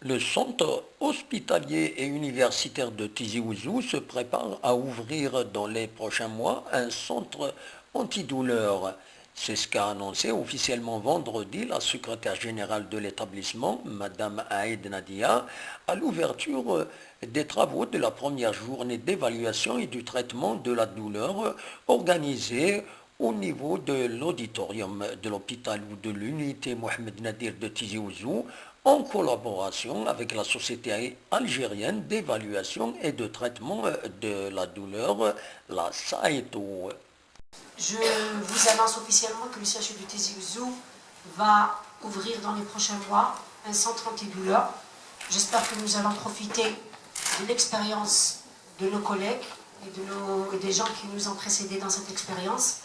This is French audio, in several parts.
Le centre hospitalier et universitaire de Tizi Ouzou se prépare à ouvrir dans les prochains mois un centre antidouleur. C'est ce qu'a annoncé officiellement vendredi la secrétaire générale de l'établissement, Madame Aïd Nadia, à l'ouverture des travaux de la première journée d'évaluation et du traitement de la douleur organisée au niveau de l'auditorium de l'hôpital ou de l'unité Mohamed Nadir de Tizi Ouzou, en collaboration avec la Société algérienne d'évaluation et de traitement de la douleur, la SAETO. Je vous annonce officiellement que le CHU de Tizi Ouzou va ouvrir dans les prochains mois un centre antidouleur. J'espère que nous allons profiter de l'expérience de nos collègues et des gens qui nous ont précédés dans cette expérience.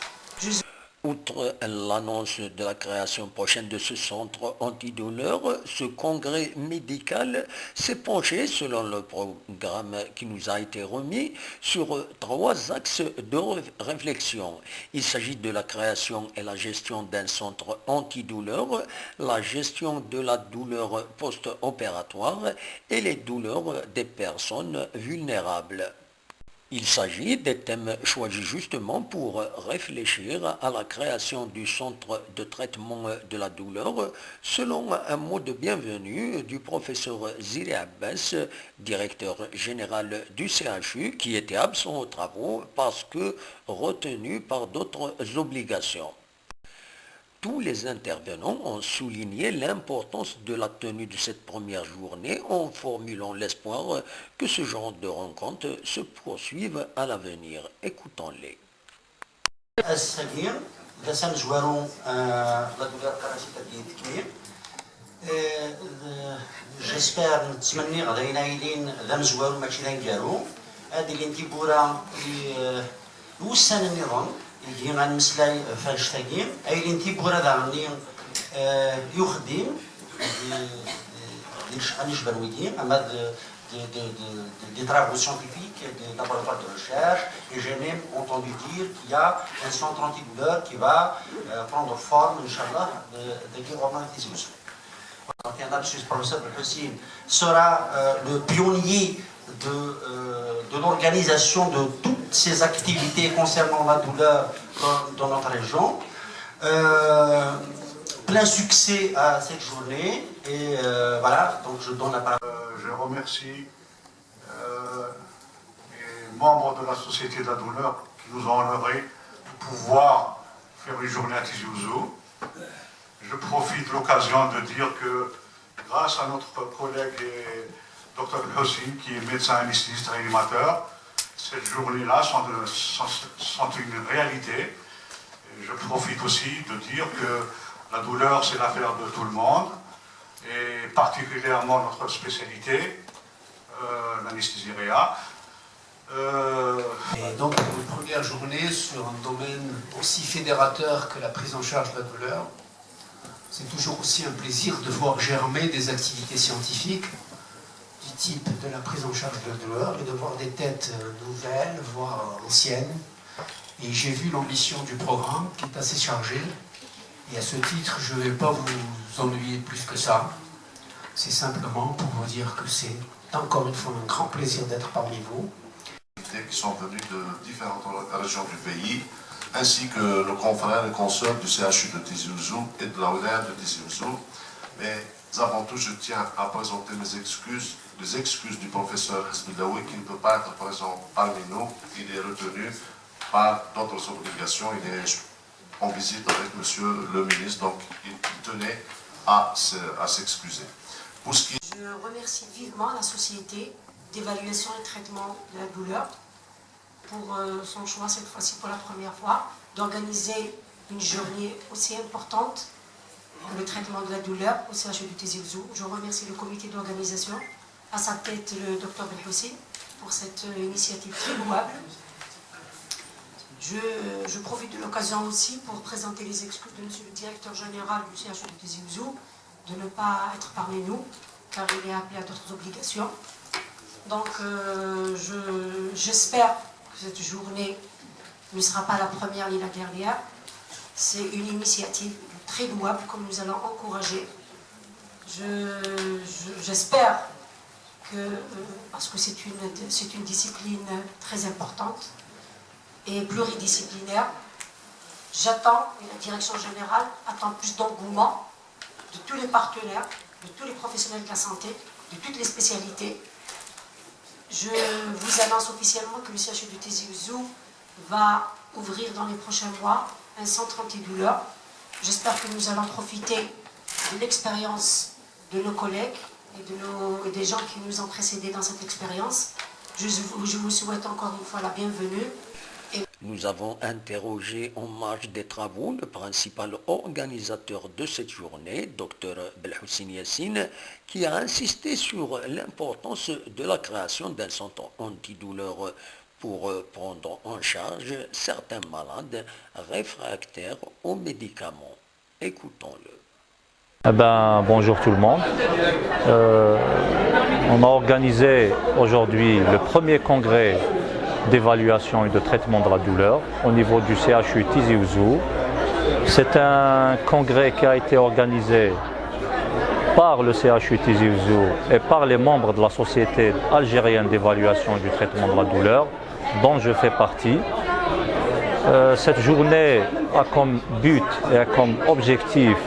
Outre l'annonce de la création prochaine de ce centre antidouleur, ce congrès médical s'est penché, selon le programme qui nous a été remis, sur trois axes de réflexion. Il s'agit de la création et la gestion d'un centre antidouleur, la gestion de la douleur post-opératoire et les douleurs des personnes vulnérables. Il s'agit des thèmes choisis justement pour réfléchir à la création du centre de traitement de la douleur selon un mot de bienvenue du professeur Ziri Abbas, directeur général du CHU, qui était absent aux travaux parce que retenu par d'autres obligations. Tous les intervenants ont souligné l'importance de la tenue de cette première journée en formulant l'espoir que ce genre de rencontres se poursuivent à l'avenir. Écoutons-les. J'espère نتمنى غدا ينايلين ذا مزوارو ماشي ذا نجارو هذه اللي نتيبورا وسان النظام يجي عن مسلاي فاشتاقين اي اللي نتيبورا ذا غني يخدم ديش برويدين اما des travaux scientifiques, des laboratoires de recherche, et j'ai même entendu dire qu'il y a un centre antidouleur qui va prendre forme, Inch'Allah, de Tizi Ouzou. Le professeur Hussein sera le pionnier de l'organisation de toutes ces activités concernant la douleur dans notre région. Plein succès à cette journée et voilà, donc je donne la parole. Je remercie les membres de la Société de la douleur qui nous ont honorés de pouvoir faire une journée à Tizi Ouzou. Je profite de l'occasion de dire que grâce à notre collègue Dr Hussein, qui est médecin anesthésiste réanimateur, cette journée-là sont une réalité. Et je profite aussi de dire que la douleur, c'est l'affaire de tout le monde, et particulièrement notre spécialité, l'anesthésie réa. Et donc une première journée sur un domaine aussi fédérateur que la prise en charge de la douleur. C'est toujours aussi un plaisir de voir germer des activités scientifiques du type de la prise en charge de la douleur et de voir des têtes nouvelles, voire anciennes. Et j'ai vu l'ambition du programme qui est assez chargé. Et à ce titre, je ne vais pas vous ennuyer plus que ça. C'est simplement pour vous dire que c'est encore une fois un grand plaisir d'être parmi vous. Qui sont venus de différentes régions du pays, ainsi que nos confrères et consoeurs du CHU de Tizi Ouzou et de la OLR de Tizi Ouzou. Mais avant tout, je tiens à présenter mes excuses, les excuses du professeur Hesbilaoui qui ne peut pas être présent parmi nous. Il est retenu par d'autres obligations. Il est en visite avec monsieur le ministre, donc il tenait à s'excuser. Je remercie vivement la Société d'évaluation et de traitement de la douleur pour son choix, cette fois-ci pour la première fois, d'organiser une journée aussi importante pour le traitement de la douleur au CHU de Tizi Ouzou. Je remercie le comité d'organisation, à sa tête le Dr Belhoussi, pour cette initiative très louable. Je profite de l'occasion aussi pour présenter les excuses de monsieur le directeur général du CHU de Tizi Ouzou de ne pas être parmi nous, car il est appelé à d'autres obligations. Donc j'espère que cette journée ne sera pas la première ni la dernière. C'est une initiative très louable que nous allons encourager. J'espère J'espère que, parce que c'est une discipline très importante et pluridisciplinaire, j'attends, et la direction générale attend plus d'engouement de tous les partenaires, de tous les professionnels de la santé, de toutes les spécialités. Je vous annonce officiellement que le CHU de Tizi Ouzou va ouvrir dans les prochains mois un centre antidouleur. J'espère que nous allons profiter de l'expérience de nos collègues et des gens qui nous ont précédés dans cette expérience. Je vous souhaite encore une fois la bienvenue. Nous avons interrogé en marge des travaux le principal organisateur de cette journée, Dr Belhoussine Yassine, qui a insisté sur l'importance de la création d'un centre antidouleur pour prendre en charge certains malades réfractaires aux médicaments. Écoutons-le. Bonjour tout le monde. On a organisé aujourd'hui le premier congrès d'évaluation et de traitement de la douleur au niveau du CHU Tizi Ouzou. C'est un congrès qui a été organisé par le CHU Tizi Ouzou et par les membres de la Société algérienne d'évaluation et du traitement de la douleur, dont je fais partie. Cette journée a comme but et a comme objectif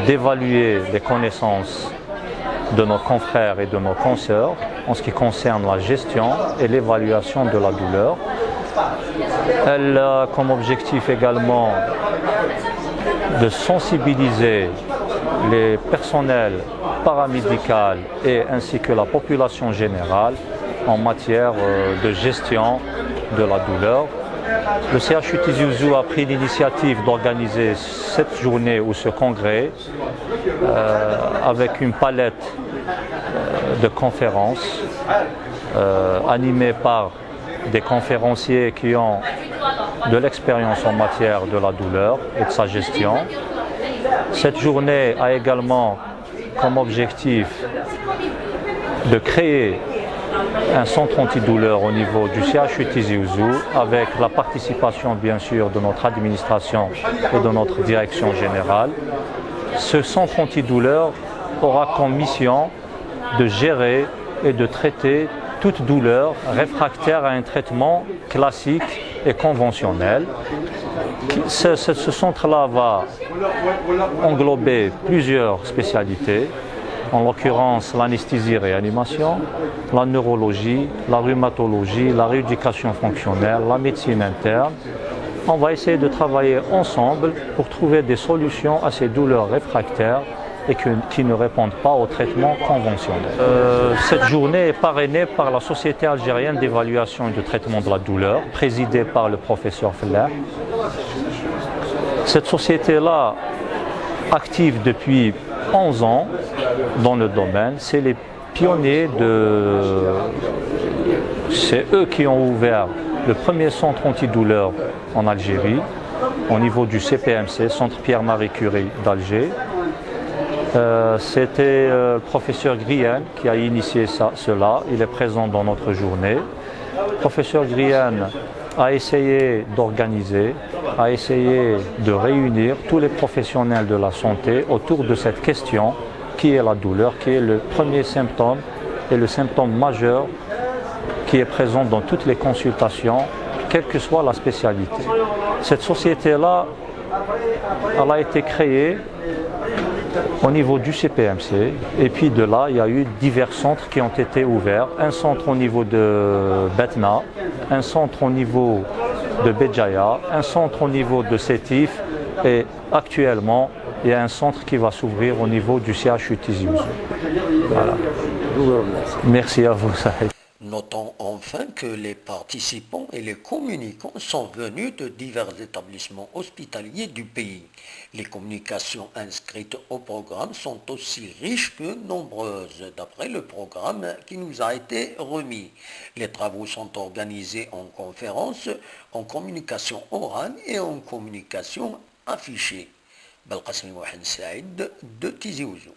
d'évaluer les connaissances de nos confrères et de nos consoeurs en ce qui concerne la gestion et l'évaluation de la douleur. Elle a comme objectif également de sensibiliser les personnels paramédicaux et ainsi que la population générale en matière de gestion de la douleur. Le CHU Tizi Ouzou a pris l'initiative d'organiser cette journée ou ce congrès avec une palette de conférences animées par des conférenciers qui ont de l'expérience en matière de la douleur et de sa gestion. Cette journée a également comme objectif de créer un centre antidouleur au niveau du CHU Tizi Ouzou avec la participation bien sûr de notre administration et de notre direction générale. Ce centre antidouleur aura comme mission de gérer et de traiter toute douleur réfractaire à un traitement classique et conventionnel. Ce centre-là va englober plusieurs spécialités, en l'occurrence l'anesthésie-réanimation, la neurologie, la rhumatologie, la rééducation fonctionnelle, la médecine interne. On va essayer de travailler ensemble pour trouver des solutions à ces douleurs réfractaires et qui ne répondent pas au traitement conventionnel. Cette journée est parrainée par la Société algérienne d'évaluation et de traitement de la douleur, présidée par le professeur Fellah. Cette société-là, active depuis 11 ans dans le domaine, c'est les pionniers c'est eux qui ont ouvert le premier centre antidouleur en Algérie, au niveau du CPMC, Centre Pierre-Marie Curie d'Alger. C'était le professeur Grienne qui a initié cela, il est présent dans notre journée. Le professeur Grienne a essayé d'organiser, a essayé de réunir tous les professionnels de la santé autour de cette question qui est la douleur, qui est le premier symptôme et le symptôme majeur qui est présent dans toutes les consultations, quelle que soit la spécialité. Cette société-là, elle a été créée au niveau du CPMC et puis de là, il y a eu divers centres qui ont été ouverts. Un centre au niveau de Betna, un centre au niveau de Béjaïa, un centre au niveau de Sétif et actuellement, il y a un centre qui va s'ouvrir au niveau du CHU Tizi Ouzou. Voilà. Merci à vous, Saïd. Notons enfin que les participants et les communicants sont venus de divers établissements hospitaliers du pays. Les communications inscrites au programme sont aussi riches que nombreuses, d'après le programme qui nous a été remis. Les travaux sont organisés en conférence, en communication orale et en communication affichée. Belkacem Mohamed Saïd de Tizi Ouzou.